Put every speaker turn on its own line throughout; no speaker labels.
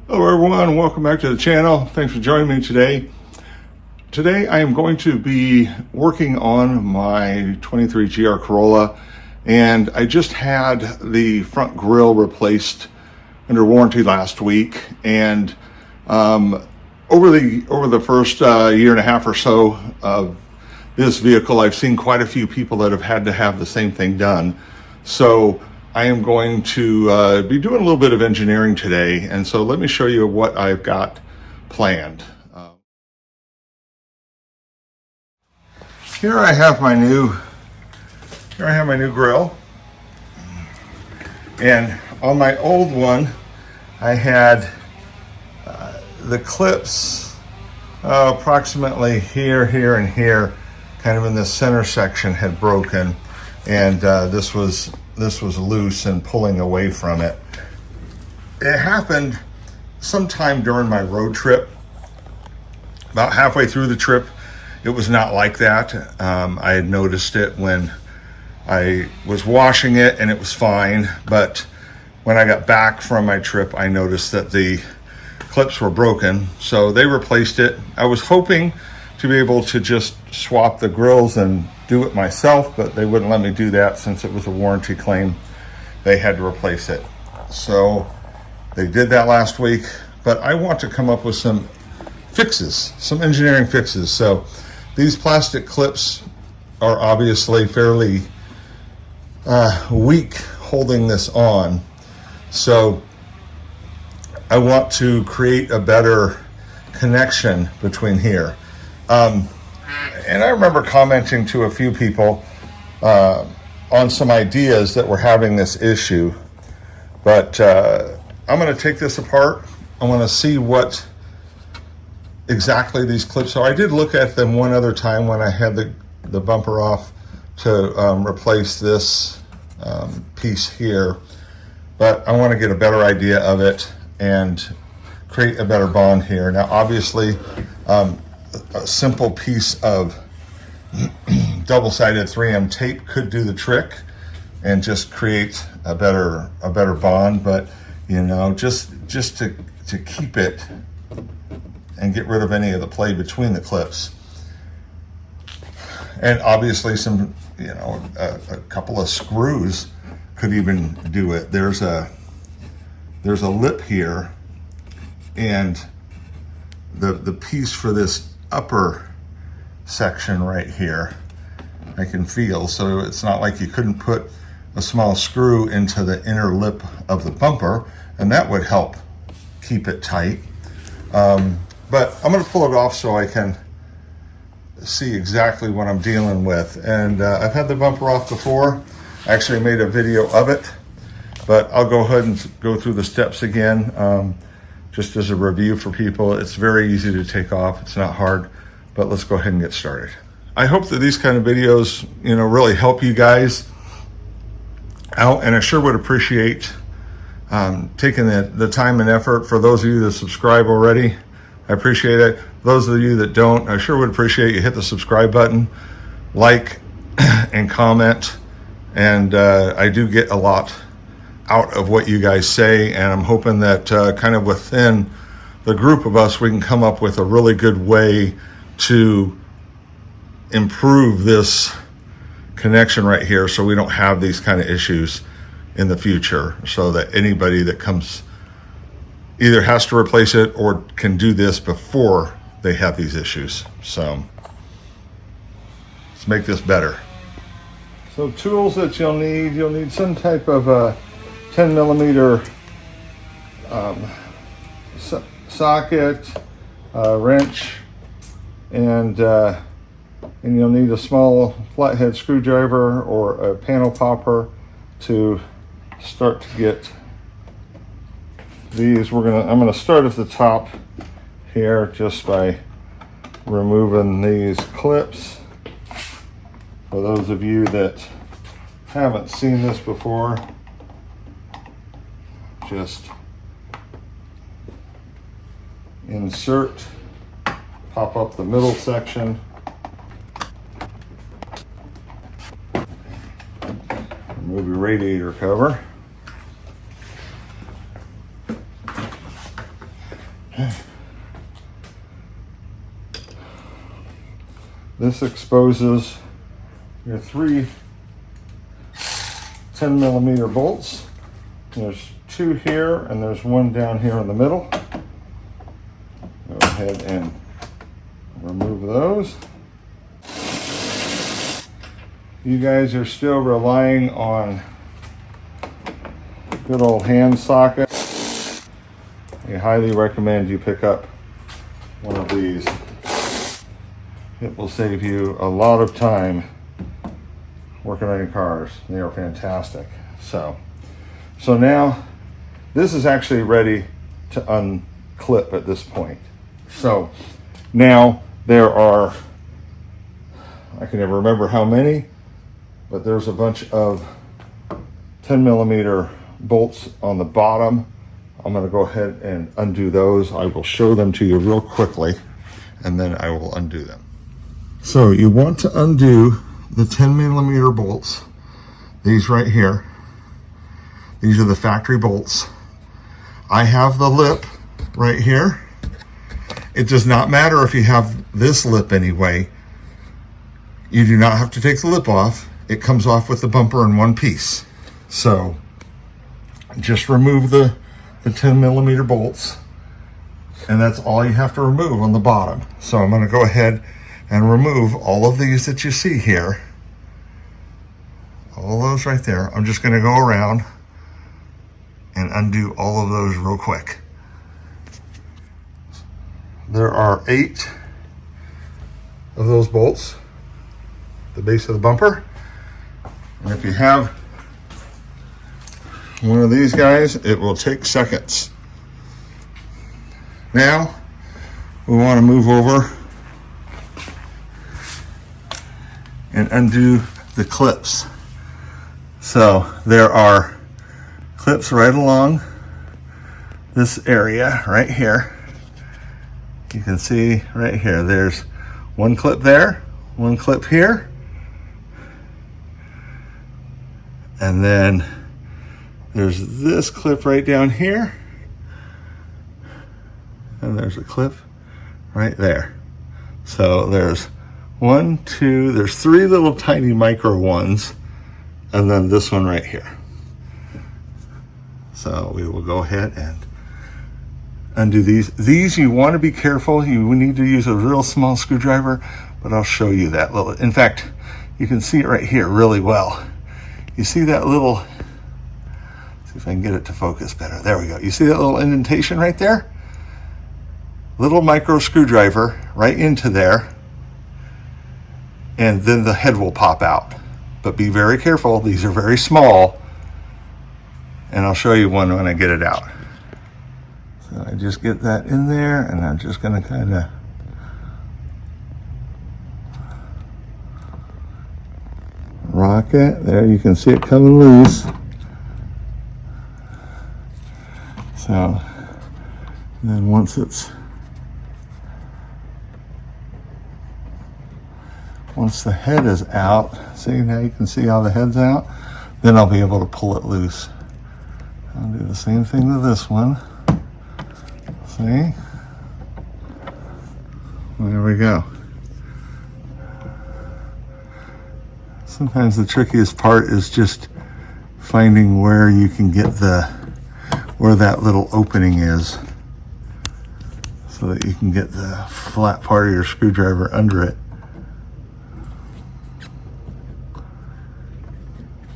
Hello everyone, welcome back to the channel. Thanks for joining me today. Today I am going to be working on my 23 GR Corolla, and I just had the front grille replaced under warranty last week, and over the first year and a half or so of this vehicle, I've seen quite a few people that have had to have the same thing done. So I am going to be doing a little bit of engineering today, and so let me show you what I've got planned. Here I have my new grill, and on my old one I had the clips approximately here, and here, kind of in the center section, had broken, and this was loose and pulling away from it. It happened sometime during my road trip. About halfway through the trip, it was not like that. I had noticed it when I was washing it and it was fine, but when I got back from my trip, I noticed that the clips were broken, so they replaced it. I was hoping to be able to just swap the grills and do it myself, but they wouldn't let me do that since it was a warranty claim. They had to replace it. So they did that last week, but I want to come up with some fixes, some engineering fixes. So these plastic clips are obviously fairly weak holding this on. So I want to create a better connection between here. And I remember commenting to a few people on some ideas that were having this issue, but I'm going to take this apart. I want to see what exactly these clips are. I did look at them one other time when I had the bumper off to replace this piece here, but I want to get a better idea of it and create a better bond here. Now obviously a simple piece of double-sided 3M tape could do the trick and just create a better bond, but you know, just to keep it and get rid of any of the play between the clips. And obviously some, you know, a couple of screws could even do it. There's a lip here, and the piece for this upper section right here I can feel, so it's not like you couldn't put a small screw into the inner lip of the bumper, and that would help keep it tight. But I'm going to pull it off so I can see exactly what I'm dealing with. And I've had the bumper off before. I actually made a video of it, but I'll go ahead and go through the steps again. Just as a review for people. It's very easy to take off. It's not hard, but let's go ahead and get started. I hope that these kind of videos, you know, really help you guys out, and I sure would appreciate taking the time and effort. For those of you that subscribe already, I appreciate it. Those of you that don't, I sure would appreciate you hit the subscribe button, like, and comment. And I do get a lot out of what you guys say, and I'm hoping that kind of within the group of us, we can come up with a really good way to improve this connection right here, so we don't have these kind of issues in the future, so that anybody that comes either has to replace it or can do this before they have these issues. So let's make this better. So tools that you'll need some type of 10 millimeter socket, wrench, and you'll need a small flathead screwdriver or a panel popper to start to get these. I'm gonna start at the top here just by removing these clips. For those of you that haven't seen this before, just insert, pop up the middle section, remove your radiator cover, This exposes your three 10mm bolts. There's two here and there's one down here in the middle. Go ahead and remove those. You guys are still relying on good old hand socket. I highly recommend you pick up one of these. It will save you a lot of time working on your cars. They are fantastic. So now this is actually ready to unclip at this point. So now there are, I can never remember how many, but there's a bunch of 10mm bolts on the bottom. I'm going to go ahead and undo those. I will show them to you real quickly and then I will undo them. So you want to undo the 10mm bolts, these right here. These are the factory bolts. I have the lip right here. It does not matter if you have this lip anyway. You do not have to take the lip off. It comes off with the bumper in one piece. So just remove the 10mm bolts, and that's all you have to remove on the bottom. So I'm going to go ahead and remove all of these that you see here. All those right there. I'm just going to go around and undo all of those real quick. There are 8 of those bolts, the base of the bumper. And if you have one of these guys, it will take seconds. Now we want to move over and undo the clips. So there are clips right along this area right here. You can see right here, there's one clip there, one clip here, and then there's this clip right down here, and there's a clip right there. So there's 1, 2, there's 3 little tiny micro ones, and then this one right here. So we will go ahead and undo these. These you want to be careful. You need to use a real small screwdriver, but I'll show you that little. In fact, you can see it right here really well. You see that little, see if I can get it to focus better. There we go. You see that little indentation right there? Little micro screwdriver right into there, and then the head will pop out. But be very careful. These are very small, and I'll show you one when I get it out. So I just get that in there, and I'm just going to kind of rock it. There, you can see it coming loose. So then once the head is out, see, now you can see how the head's out, then I'll be able to pull it loose. I'll do the same thing to this one. See? There we go. Sometimes the trickiest part is just finding where you can get where that little opening is, so that you can get the flat part of your screwdriver under it.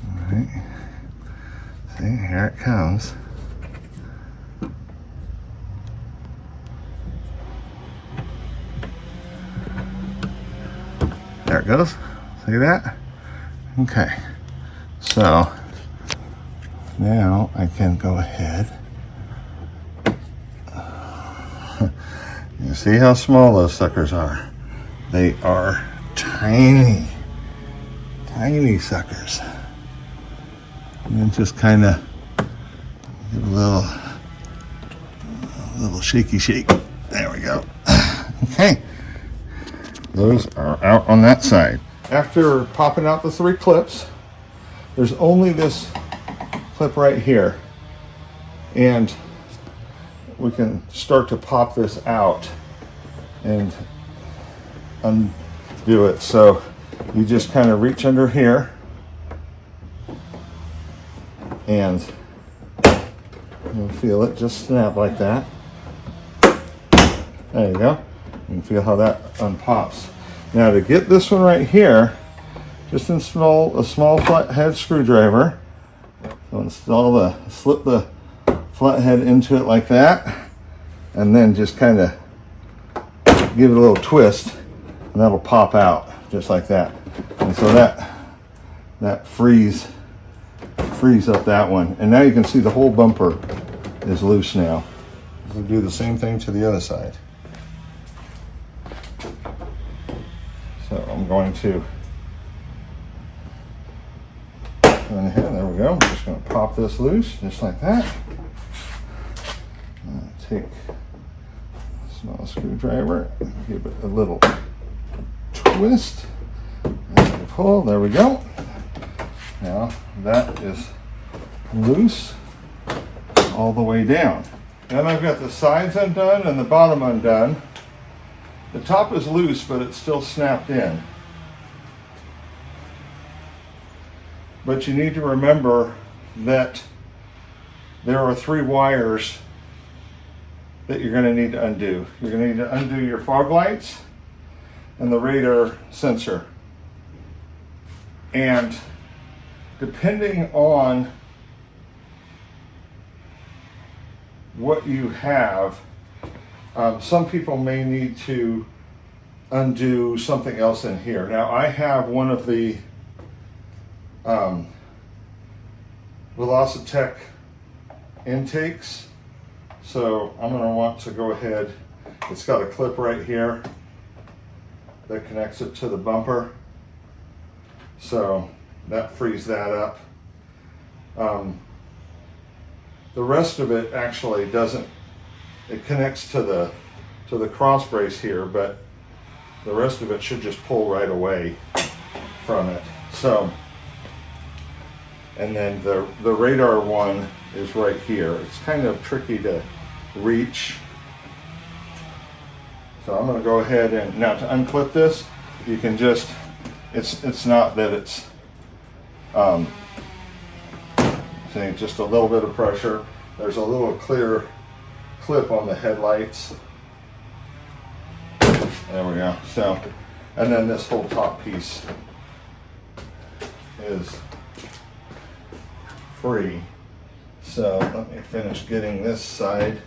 All right. See, here it comes. There it goes. See that? Okay. So now I can go ahead. You see how small those suckers are? They are tiny, tiny suckers. And then just kind of give a little shaky shake. There we go. Okay. Those are out on that side. After popping out the 3 clips, there's only this clip right here. And we can start to pop this out and undo it. So you just kind of reach under here and you'll feel it just snap like that. There you go. You can feel how that unpops. Now to get this one right here, just install a small flathead screwdriver. So slip the flathead into it like that, and then just kind of give it a little twist, and that'll pop out just like that. And so that frees up that one. And now you can see the whole bumper is loose now. We'll do the same thing to the other side. So I'm going to go ahead, there we go. I'm just going to pop this loose just like that. Take a small screwdriver, give it a little twist, and pull, there we go. Now that is loose all the way down. Then I've got the sides undone and the bottom undone. The top is loose, but it's still snapped in. But you need to remember that there are 3 wires that you're going to need to undo. You're going to need to undo your fog lights and the radar sensor. And depending on what you have, some people may need to undo something else in here. Now I have one of the LASFIT intakes, so I'm going to want to go ahead. It's got a clip right here that connects it to the bumper, so that frees that up. The rest of it actually doesn't. It connects to the cross brace here, but the rest of it should just pull right away from it. So, and then the radar one is right here. It's kind of tricky to reach. So I'm going to go ahead and now to unclip this, you can just, it's not that it's see, just a little bit of pressure. There's a little clear clip on the headlights. There we go. So, and then this whole top piece is free. So let me finish getting this side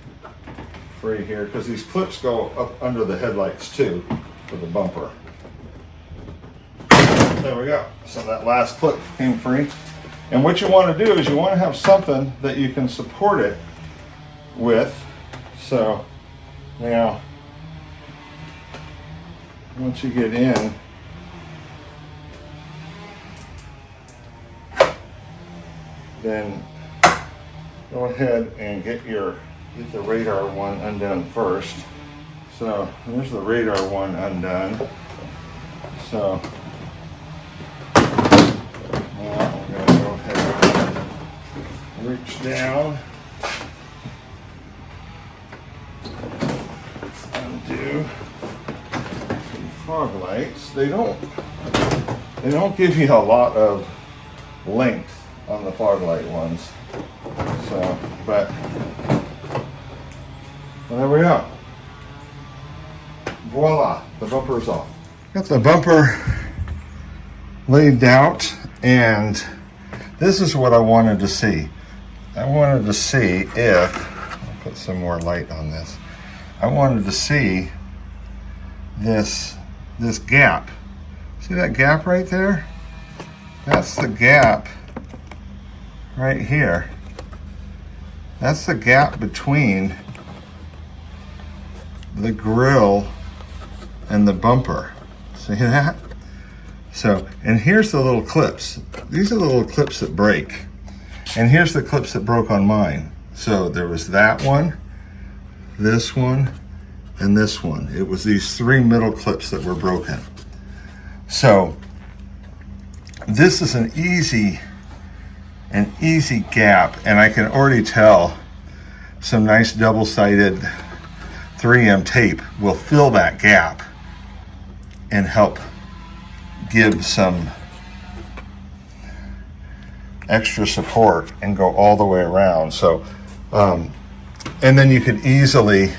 free here, because these clips go up under the headlights too for the bumper. There we go. So that last clip came free. And what you want to do is you want to have something that you can support it with. So now, once you get in, then go ahead and get the radar one undone first. So there's the radar one undone. So now I'm going to go ahead and reach down, undo some fog lights. They don't give you a lot of length on the fog light ones. So, but well, there we go. Voila, the bumper is off. Got the bumper laid out, and this is what I wanted to see. I wanted to see if, I'll put some more light on this. I wanted to see this gap. See that gap right there? That's the gap right here. That's the gap between the grill and the bumper. See that? So, and here's the little clips. These are the little clips that break. And here's the clips that broke on mine. So there was that one, this one, and this one. It was these 3 middle clips that were broken. So this is an easy gap, and I can already tell some nice double-sided 3M tape will fill that gap and help give some extra support and go all the way around. So, and then you could easily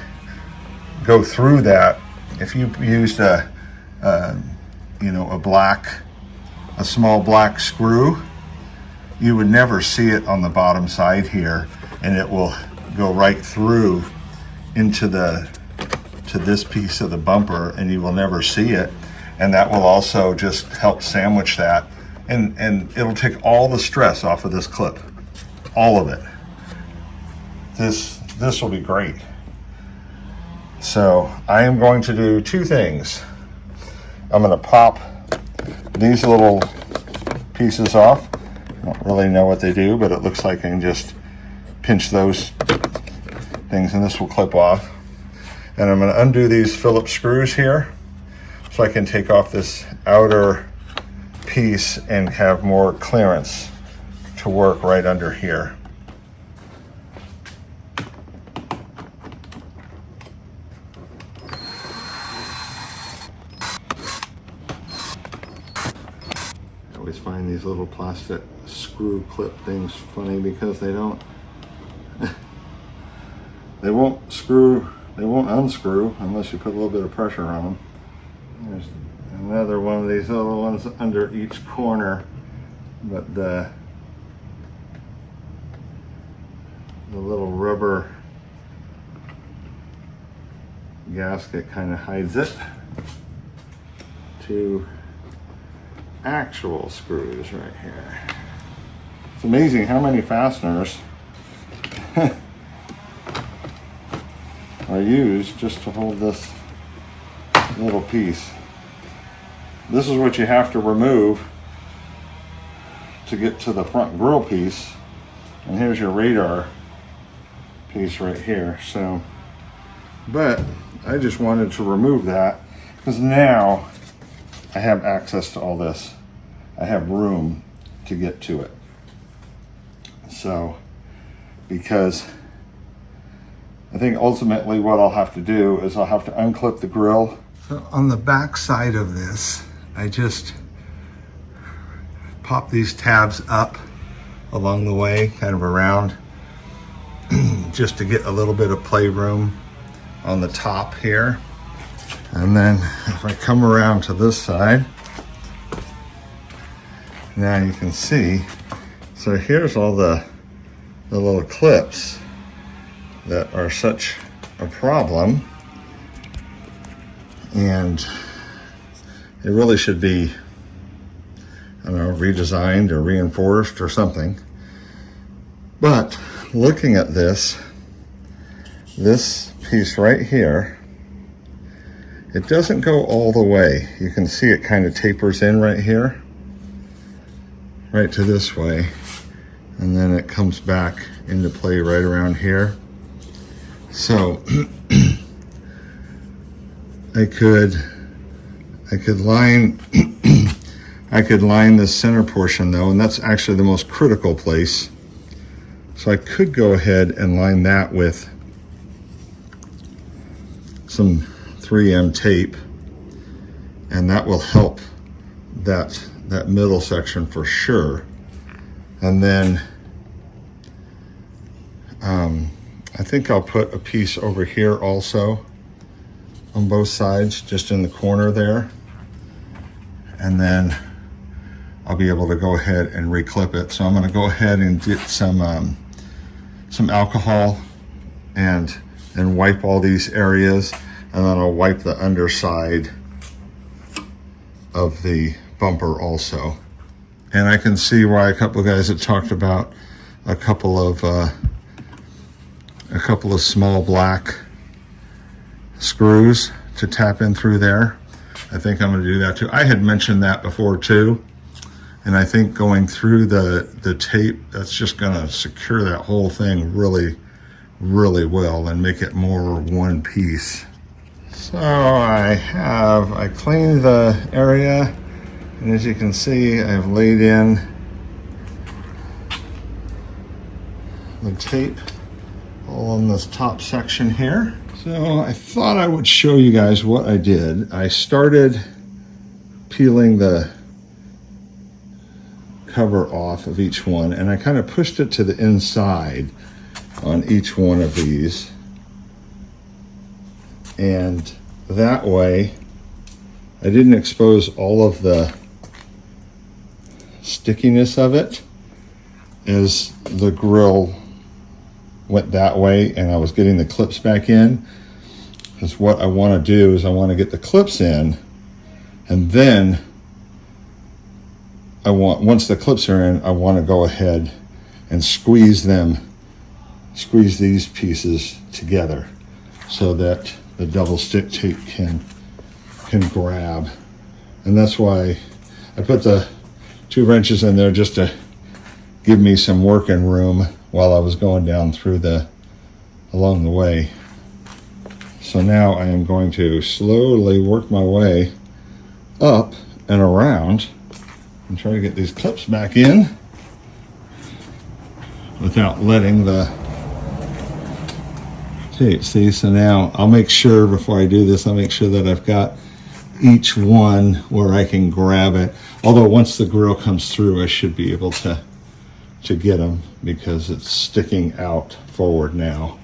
go through that if you used a small black screw. You would never see it on the bottom side here, and it will go right through into to this piece of the bumper, and you will never see it. And that will also just help sandwich that, and it'll take all the stress off of this clip, all of it. This will be great. So I am going to do two things. I'm going to pop these little pieces off. I don't really know what they do, but it looks like I can just pinch those things and this will clip off. And I'm going to undo these Phillips screws here so I can take off this outer piece and have more clearance to work right under here. I always find these little plastic screw clip things funny because they don't they won't unscrew unless you put a little bit of pressure on them. There's another one of these little ones under each corner, but the little rubber gasket kind of hides it. Two actual screws right here. It's amazing how many fasteners are used just to hold this little piece. This is what you have to remove to get to the front grille piece, and here's your radar piece right here. So, but I just wanted to remove that because now I have access to all this. I have room to get to it. So, because I think ultimately what I'll have to do is I'll have to unclip the grill. So on the back side of this, I just pop these tabs up along the way, kind of around, just to get a little bit of playroom on the top here. And then if I come around to this side, now you can see, so here's all the little clips that are such a problem, and it really should be, I don't know, redesigned or reinforced or something. But looking at this piece right here, it doesn't go all the way. You can see it kind of tapers in right here, right to this way, and then it comes back into play right around here. So I could line I could line this center portion though, and that's actually the most critical place. So I could go ahead and line that with some 3M tape, and that will help that middle section for sure. And then I think I'll put a piece over here also on both sides, just in the corner there, and then I'll be able to go ahead and reclip it. So I'm going to go ahead and get some alcohol and wipe all these areas, and then I'll wipe the underside of the bumper also. And I can see why a couple of guys had talked about a couple of small black screws to tap in through there. I think I'm going to do that too. I had mentioned that before too, and I think going through the tape, that's just going to secure that whole thing really, really well and make it more one piece. So I cleaned the area, and as you can see, I've laid in the tape all on this top section here. So I thought I would show you guys what I did. I started peeling the cover off of each one, and I kind of pushed it to the inside on each one of these. And that way I didn't expose all of the stickiness of it as the grill went that way and I was getting the clips back in. Because what I want to do is I want to get the clips in, and then once the clips are in, I want to go ahead and squeeze these pieces together so that the double stick tape can grab. And that's why I put the 2 wrenches in there, just to give me some working room while I was going down through along the way. So now I am going to slowly work my way up and around and try to get these clips back in without letting the tape. See, so now I'll make sure before I do this, I'll make sure that I've got each one where I can grab it. Although once the grill comes through, I should be able to get them because it's sticking out forward now.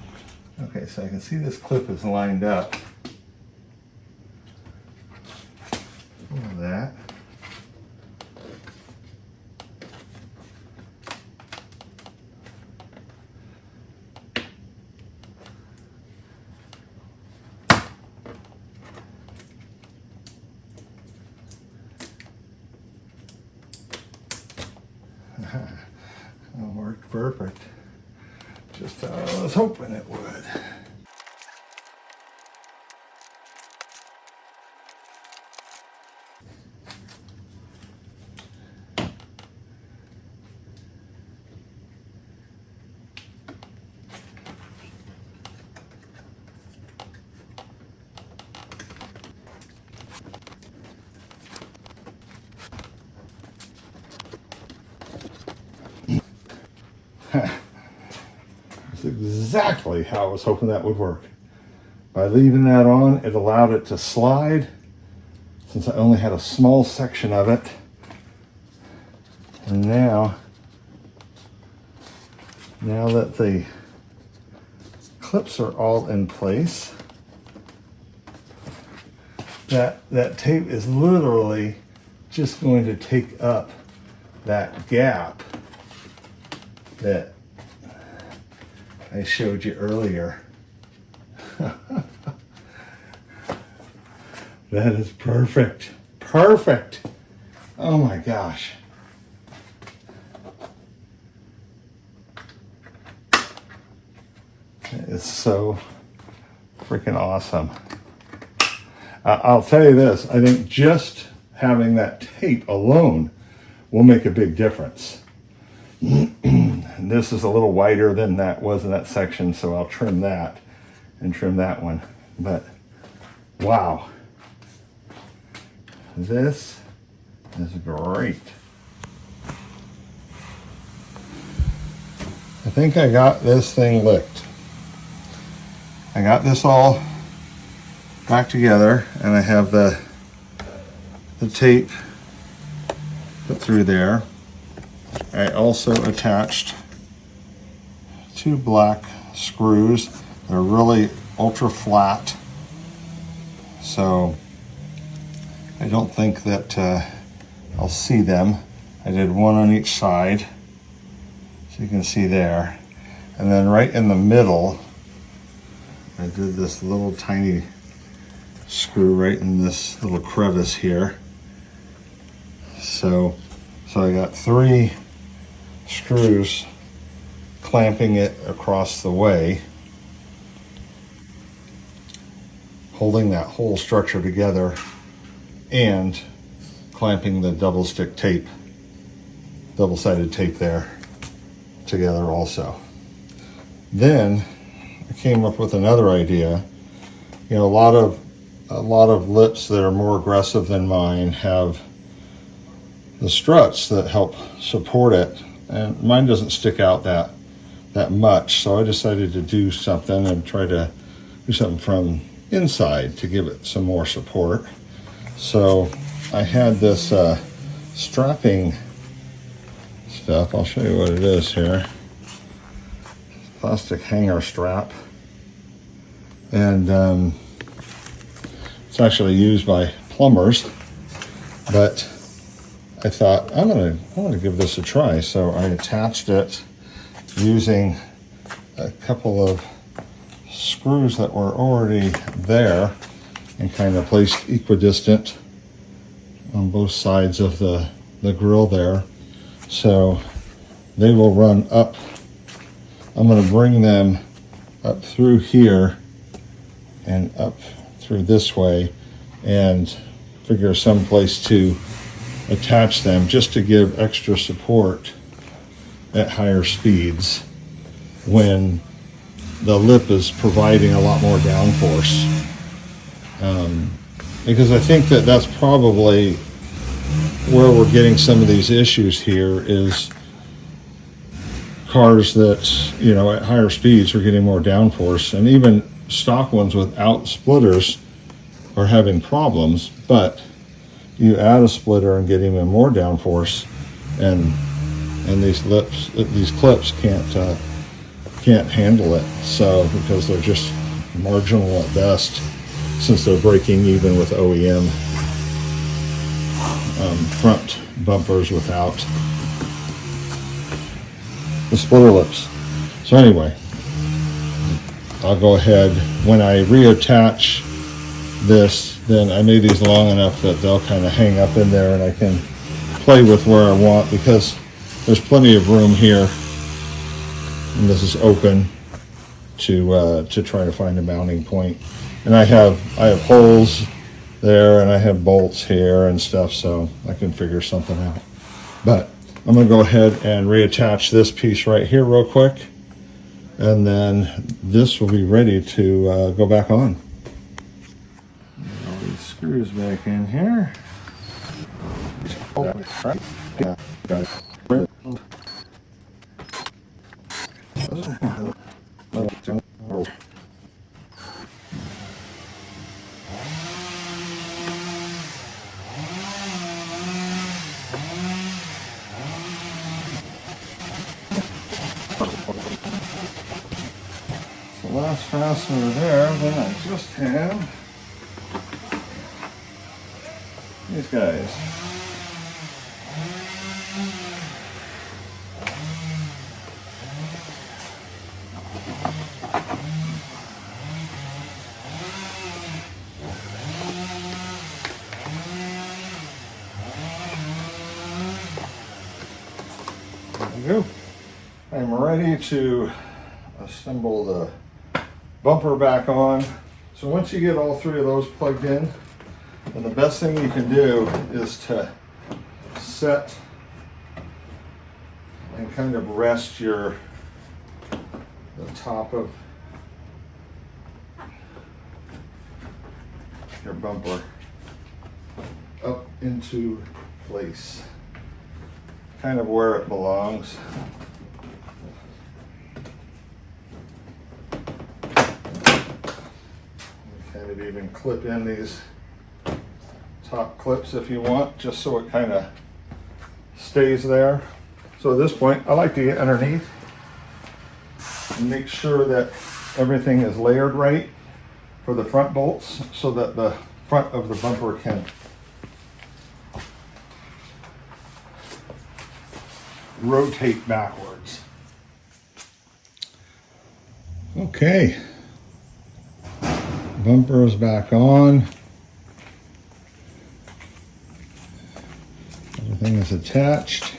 Okay, so I can see this clip is lined up. Look at that. It worked perfect. Just how I was hoping it would. That's exactly how I was hoping that would work. By leaving that on, it allowed it to slide, since I only had a small section of it. And now that the clips are all in place, that tape is literally just going to take up that gap that I showed you earlier. That is perfect. Perfect. Oh my gosh. It's so freaking awesome. I'll tell you this, I think just having that tape alone will make a big difference. This is a little wider than that was in that section, so I'll trim that and trim that one. But wow, this is great. I think I got this thing licked. I got this all back together, and I have the tape put through there. I also attached 2 black screws. They're really ultra flat, so I don't think that I'll see them. I did one on each side, so you can see there. And then right in the middle, I did this little tiny screw right in this little crevice here. So I got 3 screws clamping it across the way, holding that whole structure together, and clamping the double-sided tape there together also. Then I came up with another idea. You know, a lot of lips that are more aggressive than mine have the struts that help support it, and mine doesn't stick out that that much, so I decided to do something and try to do something from inside to give it some more support. So I had this strapping stuff. I'll show you what it is here. Plastic hanger strap, and it's actually used by plumbers, but I thought I'm gonna give this a try. So I attached it using a couple of screws that were already there and kind of placed equidistant on both sides of the grill there. So they will run up. I'm going to bring them up through here and up through this way and figure some place to attach them just to give extra support at higher speeds when the lip is providing a lot more downforce. Because I think that that's probably where we're getting some of these issues here, is cars that, you know, at higher speeds are getting more downforce, and even stock ones without splitters are having problems, but you add a splitter and get even more downforce, and these clips can't handle it. So because they're just marginal at best, since they're breaking even with OEM front bumpers without the splitter lips. So anyway, I'll go ahead, when I reattach this, then I made these long enough that they'll kind of hang up in there and I can play with where I want, because there's plenty of room here, and this is open to try to find a mounting point. And I have holes there, and I have bolts here and stuff, so I can figure something out. But I'm going to go ahead and reattach this piece right here real quick, and then this will be ready to go back on. All these screws back in here. Yeah, got it. The last fastener there, then I just have these guys. There we go. I'm ready to assemble the bumper back on. So once you get all three of those plugged in, then the best thing you can do is to set and kind of rest the top of your bumper up into place, kind of where it belongs. Kind of even clip in these top clips if you want, just so it kind of stays there. So at this point, I like to get underneath and make sure that everything is layered right for the front bolts, so that the front of the bumper can rotate backwards. Okay. Bumper is back on. Everything is attached.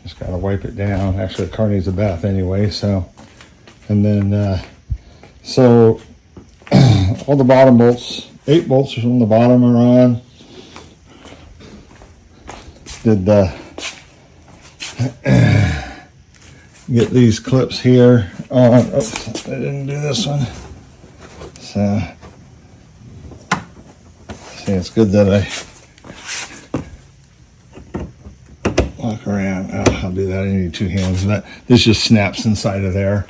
Just gotta wipe it down. Actually, the car needs a bath anyway, so. And then, so all the bottom bolts, 8 bolts from the bottom are on. Did get these clips here on. Oops, I didn't do this one. So, see, it's good that I walk around. I'll do that. I need 2 hands. But this just snaps inside of there.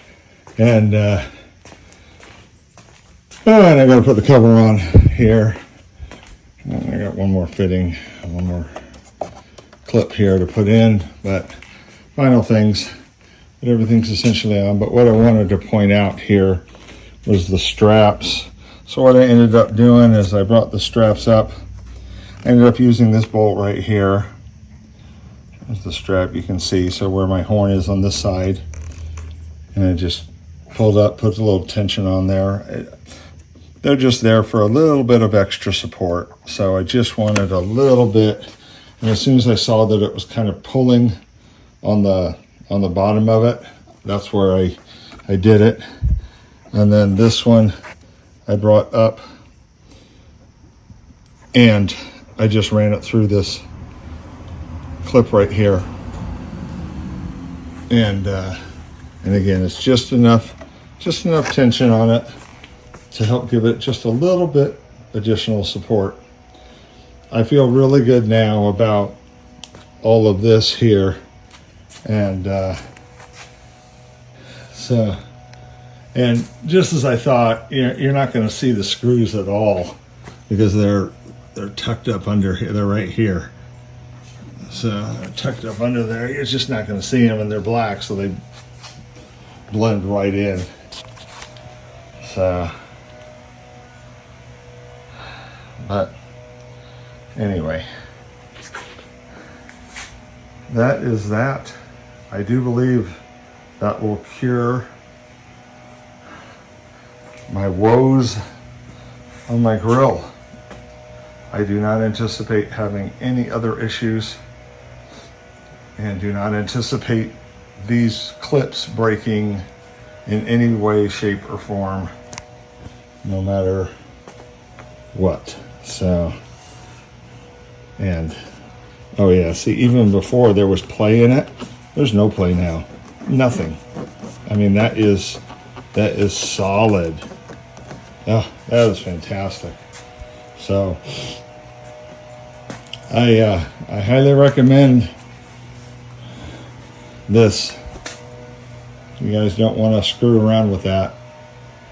And, and I got to put the cover on here. And I got one more fitting, one more clip here to put in. But final things, but everything's essentially on. But what I wanted to point out here was the straps. So what I ended up doing is I brought the straps up. I ended up using this bolt right here. There's the strap, you can see, so where my horn is on this side. And I just pulled up, put a little tension on there. They're just there for a little bit of extra support. So I just wanted a little bit, and as soon as I saw that it was kind of pulling on the bottom of it, that's where I did it. And then this one I brought up, and I just ran it through this clip right here. And again, it's just enough tension on it to help give it just a little bit additional support. I feel really good now about all of this here. And and just as I thought, you're not going to see the screws at all because they're tucked up under here. They're right here. So they're tucked up under there. You're just not going to see them, and they're black, so they blend right in. So, but anyway, that is that. I do believe that will cure my woes on my grill. I do not anticipate having any other issues, and do not anticipate these clips breaking in any way, shape, or form, no matter what. So, and oh yeah, see, even before there was play in it, there's no play now. Nothing. I mean, that is solid. Oh, that is fantastic. So I highly recommend this. You guys don't want to screw around with that.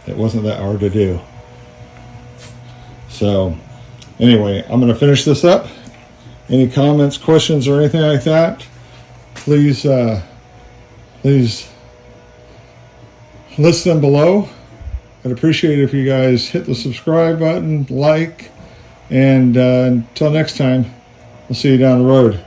It wasn't that hard to do. So anyway, I'm going to finish this up. Any comments, questions, or anything like that, please list them below. I'd appreciate it if you guys hit the subscribe button, like, and until next time, we'll see you down the road.